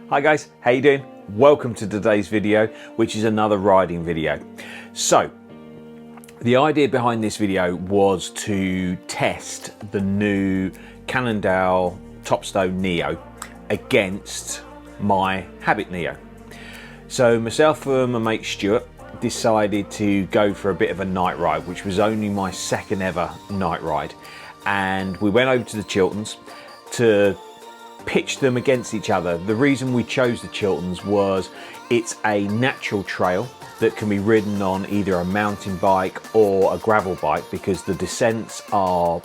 Hi guys, how you doing? Welcome to today's video, which is another riding video. So, the idea behind this video was to test the new Cannondale Topstone Neo against my Habit Neo. So myself and my mate Stuart decided to go for a bit of a night ride, which was only my second ever night ride. And we went over to the Chilterns to pitch them against each other. The reason we chose the Chilterns was it's a natural trail that can be ridden on either a mountain bike or a gravel bike because the descents are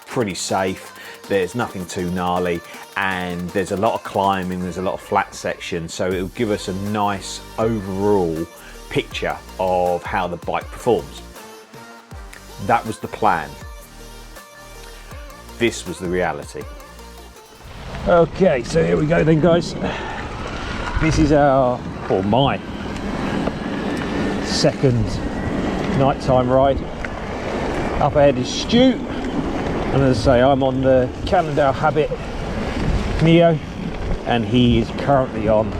pretty safe, there's nothing too gnarly, and there's a lot of climbing, there's a lot of flat sections, so it'll give us a nice overall picture of how the bike performs. That was the plan. This was the reality. Okay, so here we go then, guys. This is my second nighttime ride. Up ahead is Stu, and as I say, I'm on the Cannondale Habit Neo, and he is currently on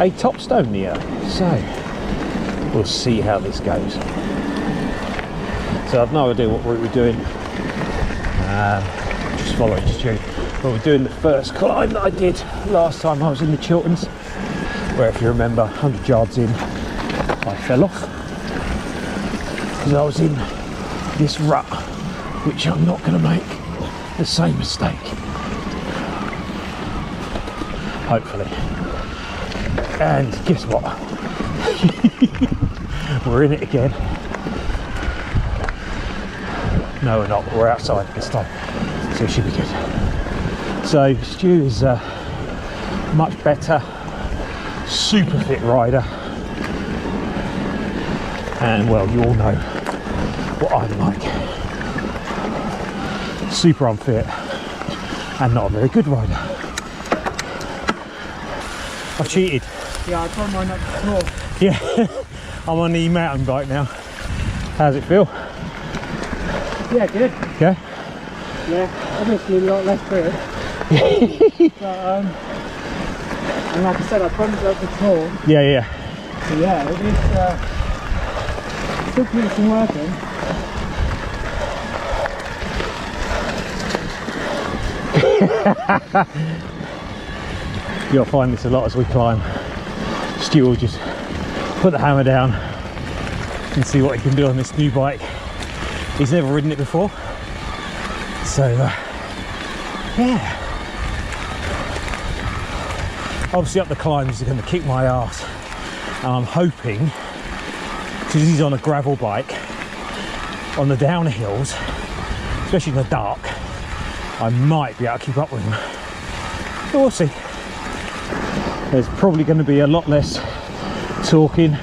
a Topstone Neo. So we'll see how this goes. So I've no idea what route we're doing. Just following Stu. Well, we're doing the first climb that I did last time I was in the Chilterns, where, if you remember, 100 yards in, I fell off because I was in this rut, which I'm not going to make the same mistake, hopefully. And guess what? We're in it again. No, we're not. We're outside this time, so it should be good. So Stu is a much better, super fit rider, and well, you all know what I'm like. Super unfit and not a very good rider. I've cheated. Yeah, I tried mine up before. Yeah, I'm on the mountain bike now. How's it feel? Yeah, good. Yeah? Yeah, obviously a lot less fit. But, and like I said, I tried it up before. Yeah. So yeah, it is still putting some work in. You'll find this a lot as we climb. Stu will just put the hammer down and see what he can do on this new bike. He's never ridden it before, so yeah. Obviously up the climbs are going to kick my ass, and I'm hoping, because he's on a gravel bike, on the downhills, especially in the dark, I might be able to keep up with him. But we'll see. There's probably going to be a lot less talking.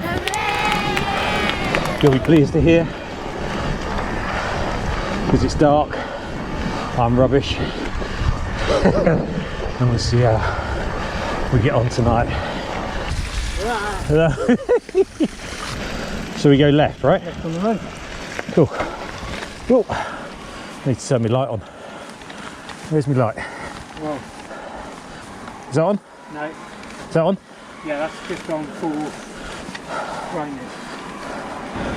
You'll be pleased to hear, because it's dark, I'm rubbish. And we'll see how we get on tonight. So we go left, right? Left on the road. Cool. Cool. Need to turn my light on. Where's my light? Well, Is that on? no. Is that on? Yeah, that's just on full brightness.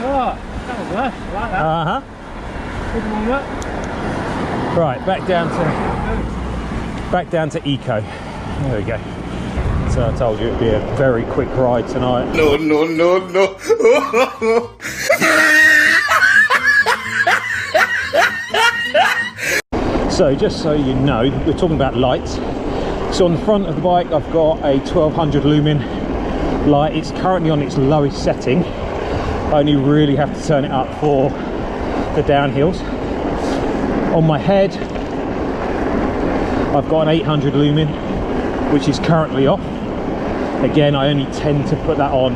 Oh, that was nice. I like that. Uh-huh. Good warm up. Right, back down to eco. There we go. So I told you it'd be a very quick ride tonight. No. So just so you know, we're talking about lights. So on the front of the bike, I've got a 1200 lumen light. It's currently on its lowest setting. I only really have to turn it up for the downhills. On my head, I've got an 800 lumen, which is currently off. Again, I only tend to put that on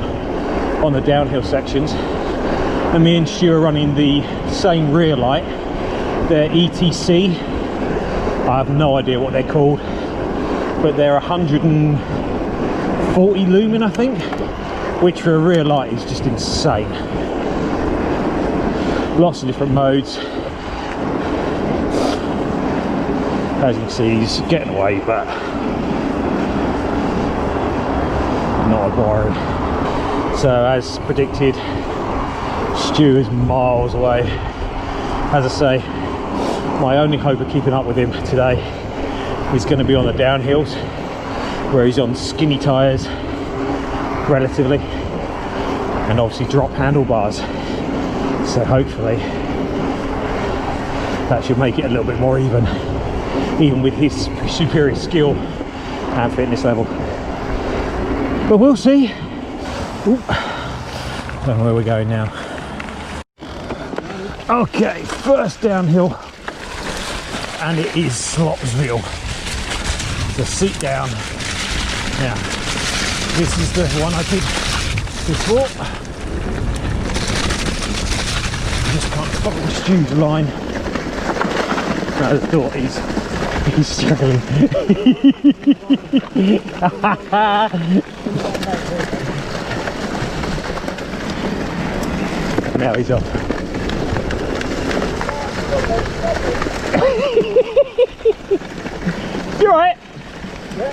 the downhill sections. And me and Stu are running the same rear light. They're ETC. I have no idea what they're called, but they're 140 lumen, I think, which for a rear light is just insane. Lots of different modes. As you can see, he's getting away, but not worried. So as predicted, Stu is miles away. As I say, my only hope of keeping up with him today is going to be on the downhills, where he's on skinny tyres relatively, and obviously drop handlebars. So hopefully that should make it a little bit more even with his superior skill and fitness level. But we'll see. Ooh. Don't know where we're going now. Okay, first downhill, and it is Slopsville. So seat down. Now, this is the one I did before. Just can't follow Stu's line. I thought he's struggling. Now he's off. You alright? Yeah.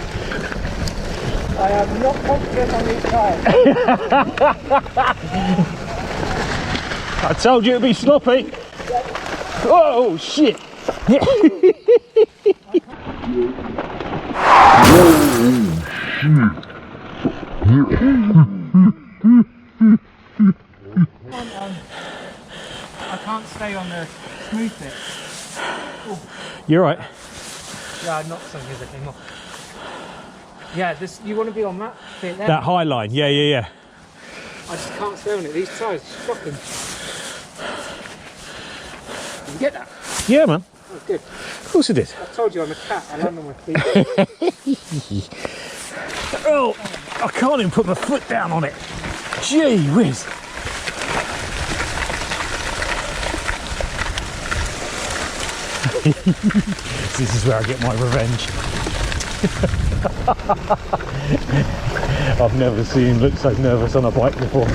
I am not confident on these tyres. I told you it'd be sloppy. Oh shit. I can't stay on the smooth bit. You're right. Yeah, I'm not so good anymore. Yeah, this, you want to be on that bit there. That high line, yeah. I just can't stay on it. These tyres are shocking. Did you get that? Yeah, man. Oh, good. Of course it did. I told you I'm a cat. I land on my feet. Oh, I can't even put my foot down on it. Gee whiz. This is where I get my revenge. I've never seen him look so nervous on a bike before.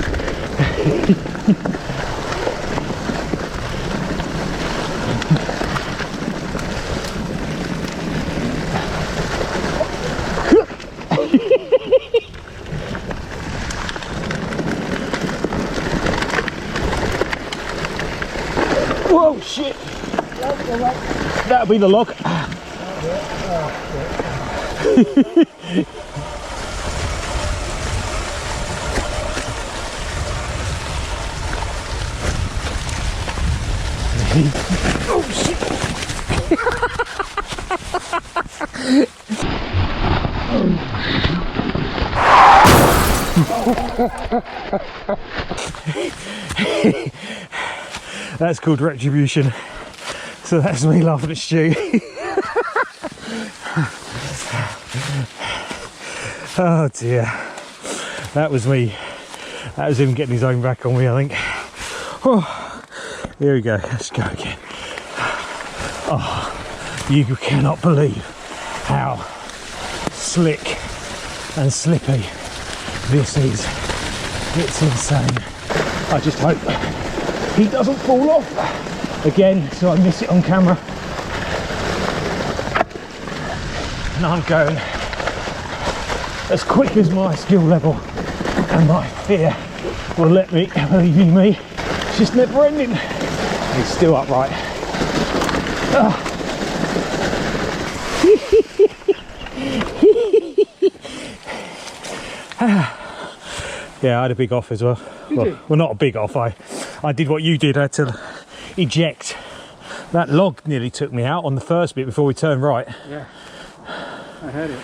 Whoa, shit! That'll be the log. Oh shit! That's called retribution. So that's me laughing at Stu. Oh dear. That was me. That was him getting his own back on me, I think. Oh, here we go. Let's go again. Oh, you cannot believe how slick and slippy this is. It's insane. I just hope he doesn't fall off again, so I miss it on camera. And I'm going as quick as my skill level and my fear will let me, believe me, it's just never ending. He's still upright. Yeah, I had a big off as well. Well, not a big off. I did what you did. I had to eject. That log nearly took me out on the first bit before we turned right. Yeah, I heard it.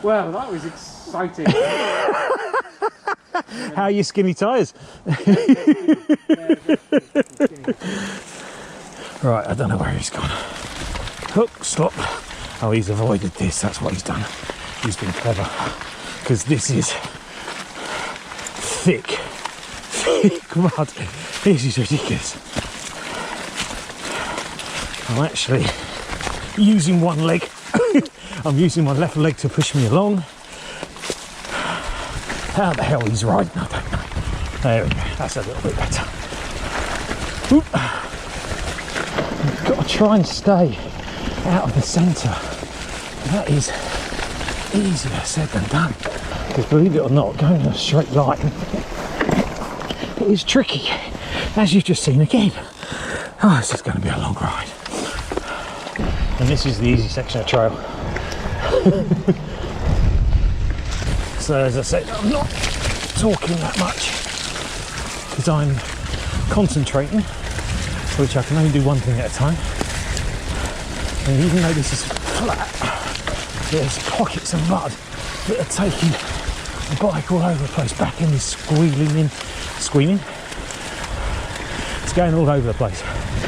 Well, that was exciting. How are your skinny tyres? Right, I don't know where he's gone. Hook, stop. Oh, he's avoided this. That's what he's done. He's been clever. Because this is thick mud. This is ridiculous. I'm actually using one leg. I'm using my left leg to push me along. How the hell he's riding, I don't know. There we go, that's a little bit better. Oop. God. try and stay out of the centre. That is easier said than done. Because believe it or not, going in a straight line, it is tricky, as you've just seen again. Oh, this is going to be a long ride. And this is the easy section of trail. So as I said, I'm not talking that much because I'm concentrating, which I can only do one thing at a time. And even though this is flat, there's pockets of mud that are taking the bike all over the place, back in this squealing. It's going all over the place.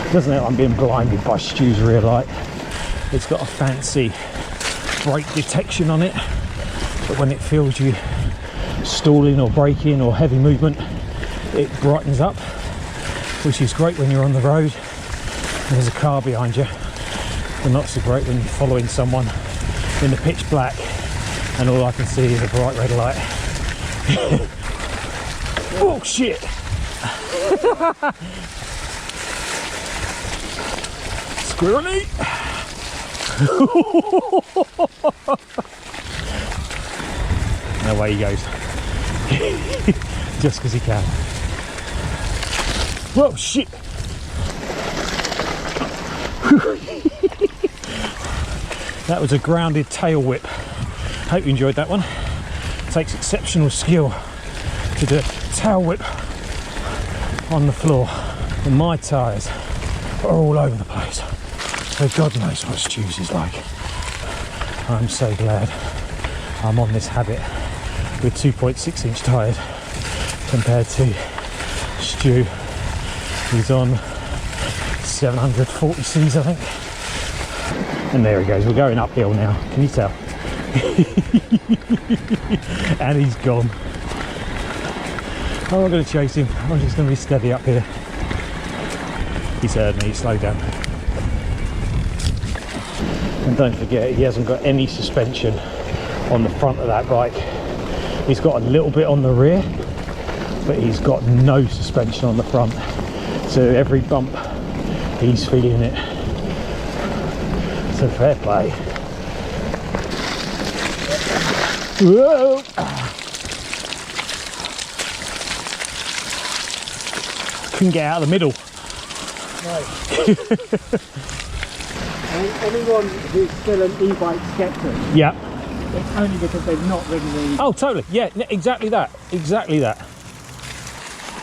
It doesn't help I'm being blinded by Stu's rear light. It's got a fancy brake detection on it, but when it feels you stalling or braking or heavy movement, it brightens up, which is great when you're on the road and there's a car behind you, but not so great when you're following someone in the pitch black and all I can see is a bright red light. Oh shit! Squirrely! And away he goes. Just because he can. Whoa, shit! That was a grounded tail whip. Hope you enjoyed that one. It takes exceptional skill to do a tail whip on the floor. And my tyres are all over the place. So God knows what Stu's is like. I'm so glad I'm on this Habit with 2.6 inch tyres compared to Stu, who's on 740Cs I think. And there he goes, we're going uphill now, can you tell? And he's gone. I'm not going to chase him, I'm just going to be steady up here. He's heard me, slow down. And don't forget, he hasn't got any suspension on the front of that bike. He's got a little bit on the rear, but he's got no suspension on the front. So every bump, he's feeling it. So fair play. Whoa! Couldn't get out of the middle. Right. Anyone who's still an e-bike skeptic, Yeah. it's only because they've not ridden the Oh, totally. Yeah, exactly that. Exactly that.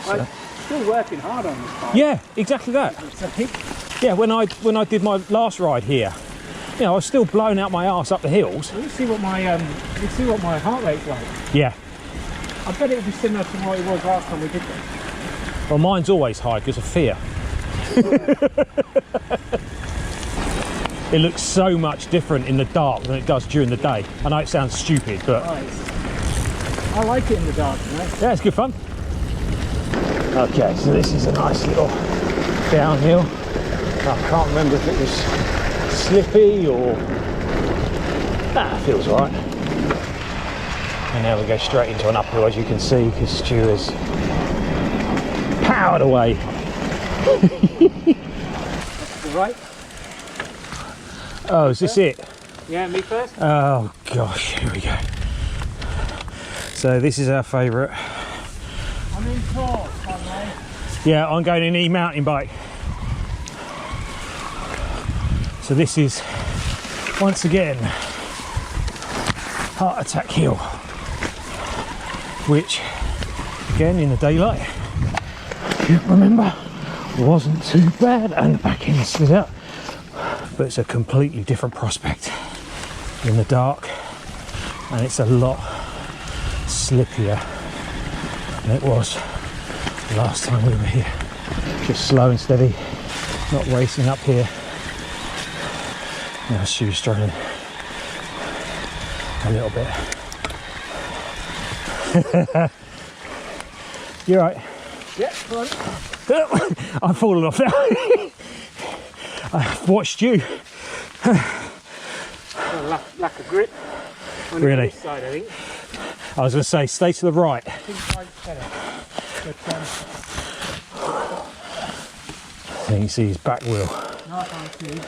I'm still working hard on this bike. Yeah, exactly that. So, Yeah, when I did my last ride here, you know, I was still blowing out my arse up the hills. you see what my heart rate's like. Yeah. I bet it would be similar to what it was last time we did this. Well, mine's always high because of fear. It looks so much different in the dark than it does during the day. I know it sounds stupid, but Right. I like it in the dark, you know? yeah, it's good fun. Okay, so this is a nice little downhill. I can't remember if it was slippy or... It feels all right. And now we go straight into an uphill, as you can see, because Stu is powered away. Right? Oh, is this it? Yeah, me first? Oh gosh, here we go. So this is our favourite. I'm in fourth, by the way. Yeah, I'm going in e-mountain bike. So this is, once again, Heart Attack Hill, which, again, in the daylight, you remember, wasn't too bad, and the back end slid out. But it's a completely different prospect in the dark, and it's a lot slippier than it was last time we were here. Just slow and steady, not racing up here. Now Stu's struggling a little bit. You're right. Yeah, come on. I'm falling off now. I've watched you. Lack of grip. On Really? this side, I think. I was going to say, stay to the right. I think right's better. But, I think you see his back wheel. no, I can't see.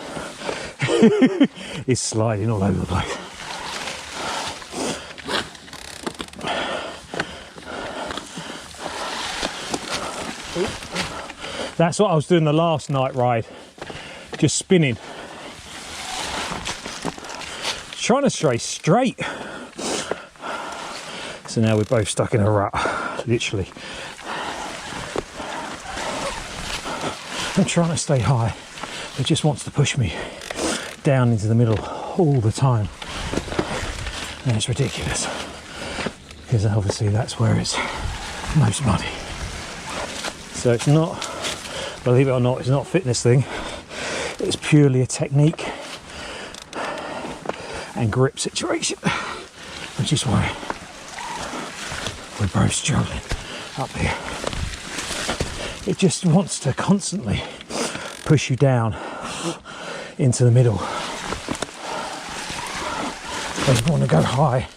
It's sliding all over the place. That's what I was doing the last night ride, just spinning. Trying to stay straight. So now we're both stuck in a rut, literally. I'm trying to stay high. It just wants to push me down into the middle all the time. And it's ridiculous. Because obviously that's where it's most muddy. So it's not, believe it or not, it's not a fitness thing. It's purely a technique and grip situation, which is why we're both struggling up here. It just wants to constantly push you down into the middle. You want to go high,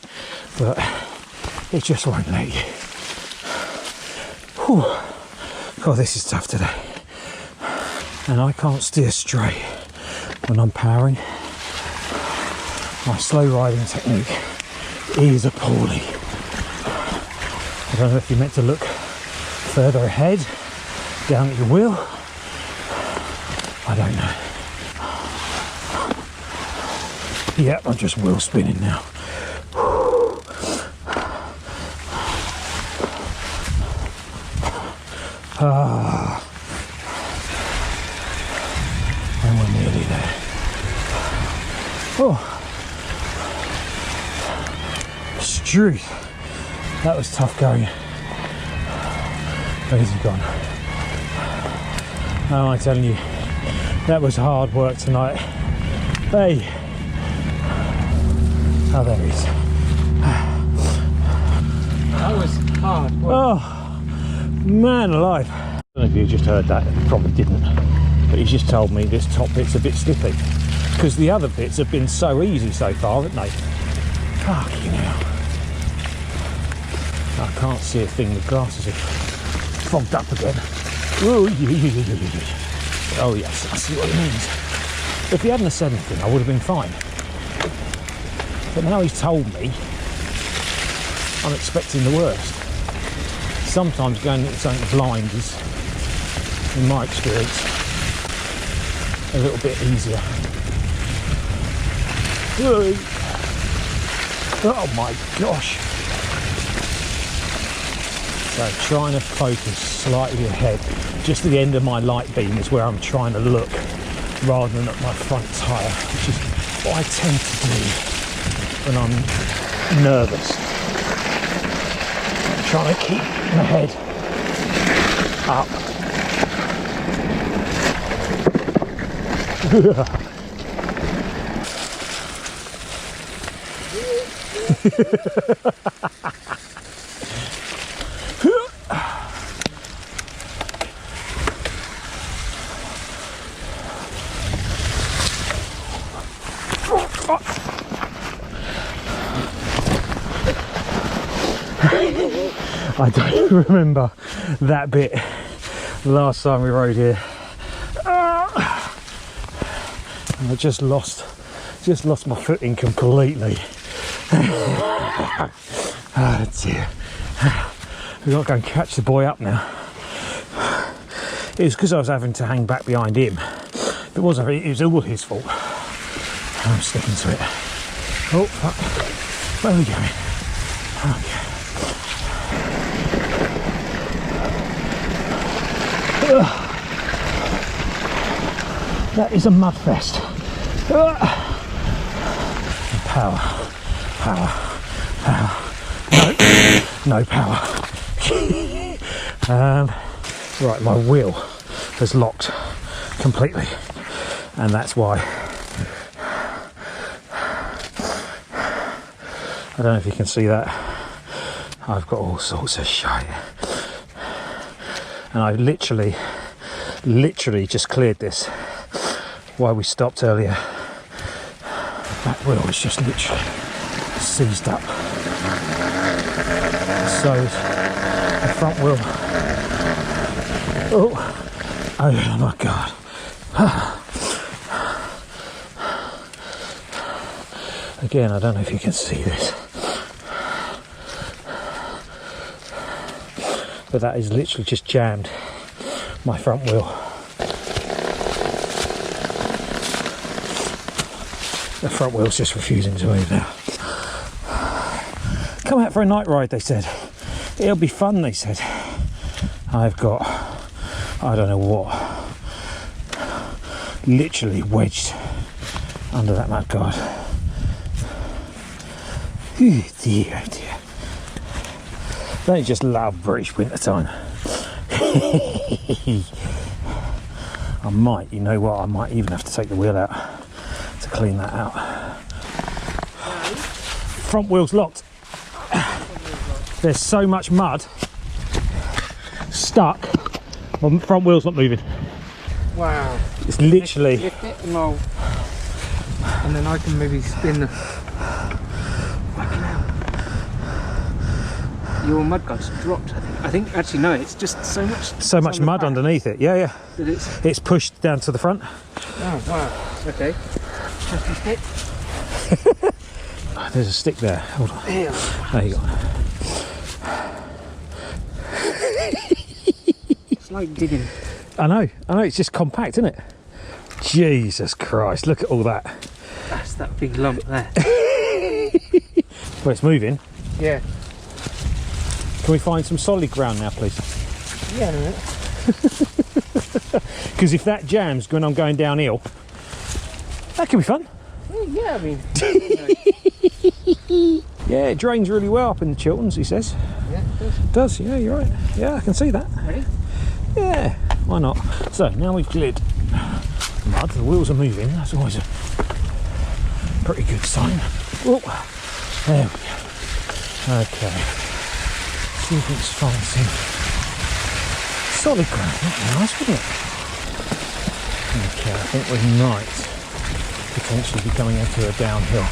but it just won't let you. Whew. God, this is tough today. And I can't steer straight when I'm powering. My slow riding technique is appalling. I don't know if you're meant to look further ahead, down at your wheel. I don't know. Yep, I'm just wheel spinning now. And we're nearly there. Oh, Struth. That was tough going. Where's he gone? Oh, I'm telling you, that was hard work tonight. Hey. Oh, there he is. That was hard work. Oh, man alive. I don't know if you just heard that, you probably didn't. But he's just told me this top bit's a bit slippy. Because the other bits have been so easy so far, haven't they? Fucking hell. I can't see a thing, the glasses are fogged up again. Oh yes, I see what he means. If he hadn't have said anything, I would have been fine. But now he's told me, I'm expecting the worst. Sometimes going into something blind is, in my experience, a little bit easier. Oh my gosh. So trying to focus slightly ahead. Just at the end of my light beam is where I'm trying to look rather than at my front tyre, which is what I tend to do when I'm nervous. I'm trying to keep my head up. I don't remember that bit last time we rode here. And I just lost my footing completely. Oh dear. We've got to go and catch the boy up now. It was because I was having to hang back behind him. It was all his fault. I'm sticking to it. Oh fuck. Where are we going? Okay. That is a mud fest. Power. No power. Right, my wheel has locked completely, and that's why. I don't know if you can see that. I've got all sorts of shite, and I literally just cleared this while we stopped earlier. The back wheel was just literally seized up. So the front wheel. Oh my god. Again, I don't know if you can see this, but that is literally just jammed my front wheel. The front wheel's just refusing to move now. Come out for a night ride, they said. It'll be fun, they said. I've got, I don't know what, literally wedged under that mudguard. Oh dear, oh dear. Don't you just love British winter time? I might, you know what, I might even have to take the wheel out to clean that out. Front wheel's locked. There's so much mud stuck. My front wheel's not moving. Wow. It's literally. Lift it and then I can maybe spin the. Your mudguard's dropped, I think. Actually, no, it's just so much Mud underneath it. Yeah, yeah. That it's pushed down to the front. Oh, wow. Okay. Trusty stick. There's a stick there. Hold on. There you go. It's like digging. I know. It's just compact, isn't it? Jesus Christ! Look at all that. That's that big lump there. Well, it's moving. Yeah. Can we find some solid ground now, please? Yeah, in a minute. Because if that jams when I'm going downhill, that could be fun. Yeah, I mean. Yeah, it drains really well up in the Chilterns, he says. Yeah, it does. It does, yeah, you're right. Yeah, I can see that. Ready? Yeah, why not? So now we've cleared mud, the wheels are moving, that's always a pretty good sign. Oh, there we go. Okay. See if we can find some solid ground. That'd be nice, wouldn't it? Okay, I think we might potentially be coming into a downhill.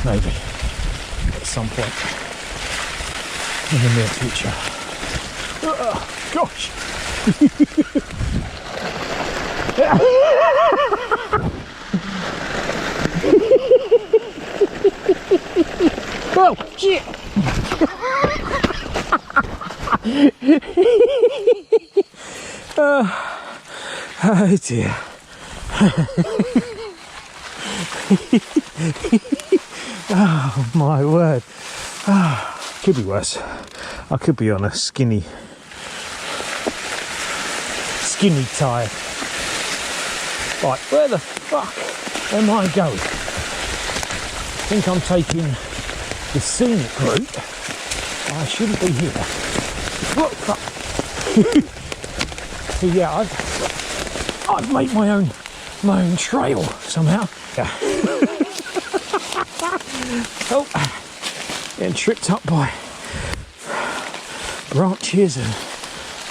Maybe. At some point in the near future. Oh, gosh! Oh, shit! Oh dear. Oh my word. Could be worse. I could be on a skinny tyre. Right, where the fuck am I going? I think I'm taking the scenic route. I shouldn't be here. What fuck? So yeah, I've made my own trail somehow. Yeah. Oh, getting tripped up by branches and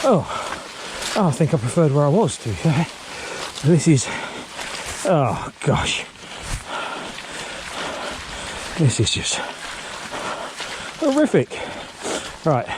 I think I preferred where I was, to be fair. This is, oh gosh, this is just horrific. Right,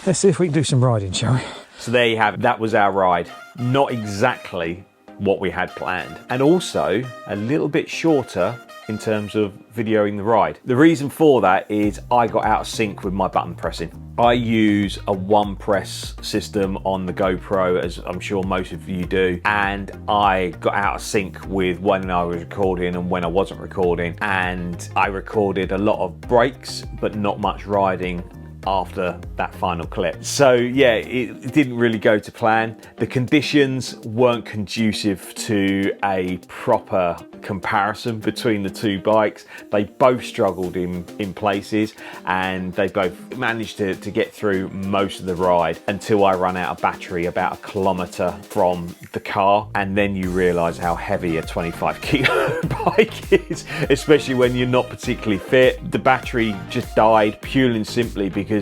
let's see if we can do some riding, shall we? So there you have it. That was our ride. Not exactly what we had planned, and also a little bit shorter in terms of videoing the ride. The reason for that is I got out of sync with my button pressing. I use a one press system on the GoPro, as I'm sure most of you do, and I got out of sync with when I was recording and when I wasn't recording, and I recorded a lot of breaks but not much riding after that final clip. So yeah, it didn't really go to plan. The conditions weren't conducive to a proper comparison between the two bikes. They both struggled in places, and they both managed to get through most of the ride until I ran out of battery about a kilometre from the car, and then you realise how heavy a 25 kilo bike is, especially when you're not particularly fit. The battery just died purely and simply because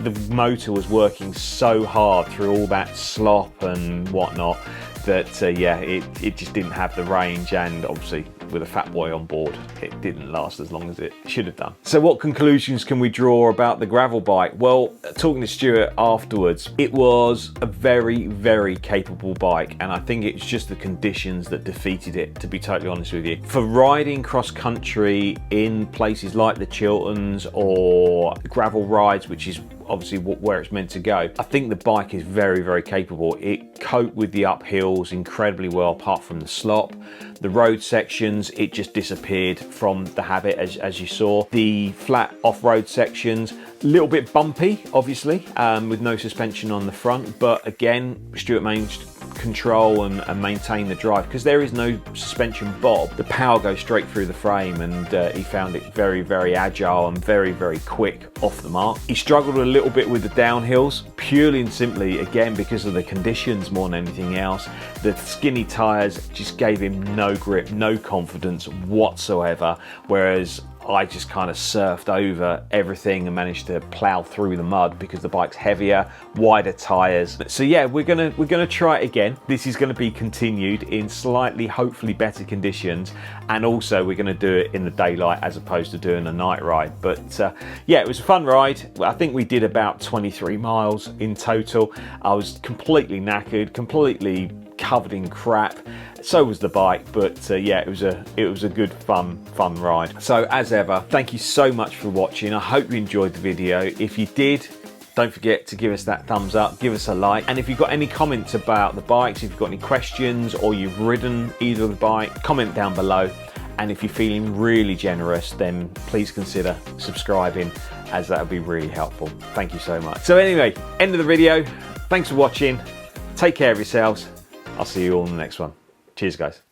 the motor was working so hard through all that slop and whatnot that yeah, it just didn't have the range, and obviously with a fat boy on board, it didn't last as long as it should have done. So what conclusions can we draw about the gravel bike? Well, talking to Stuart afterwards, it was a very, very capable bike, and I think it's just the conditions that defeated it, to be totally honest with you. For riding cross country in places like the Chilterns or gravel rides, which is obviously where it's meant to go, I think the bike is very, very capable. It coped with the uphills incredibly well, apart from the slop. The road sections, it just disappeared from the Habit, as you saw. The flat off-road sections, a little bit bumpy, obviously, with no suspension on the front, but again, Stuart managed control and maintain the drive because there is no suspension bob. The power goes straight through the frame, and he found it very, very agile and very, very quick off the mark. He struggled a little bit with the downhills, purely and simply, again, because of the conditions more than anything else. The skinny tyres just gave him no grip, no confidence whatsoever, whereas I just kind of surfed over everything and managed to plow through the mud because the bike's heavier, wider tyres. So yeah, we're gonna try it again. This is gonna be continued in slightly, hopefully better conditions, and also we're gonna do it in the daylight as opposed to doing a night ride. But yeah, it was a fun ride. I think we did about 23 miles in total. I was completely knackered, completely covered in crap. So was the bike, but yeah, it was a good fun ride. So as ever, thank you so much for watching. I hope you enjoyed the video. If you did, don't forget to give us that thumbs up, give us a like, and if you've got any comments about the bikes, if you've got any questions or you've ridden either of the bike, comment down below. And if you're feeling really generous, then please consider subscribing, as that would be really helpful. Thank you so much. So anyway, end of the video. Thanks for watching. Take care of yourselves. I'll see you all in the next one. Cheers, guys.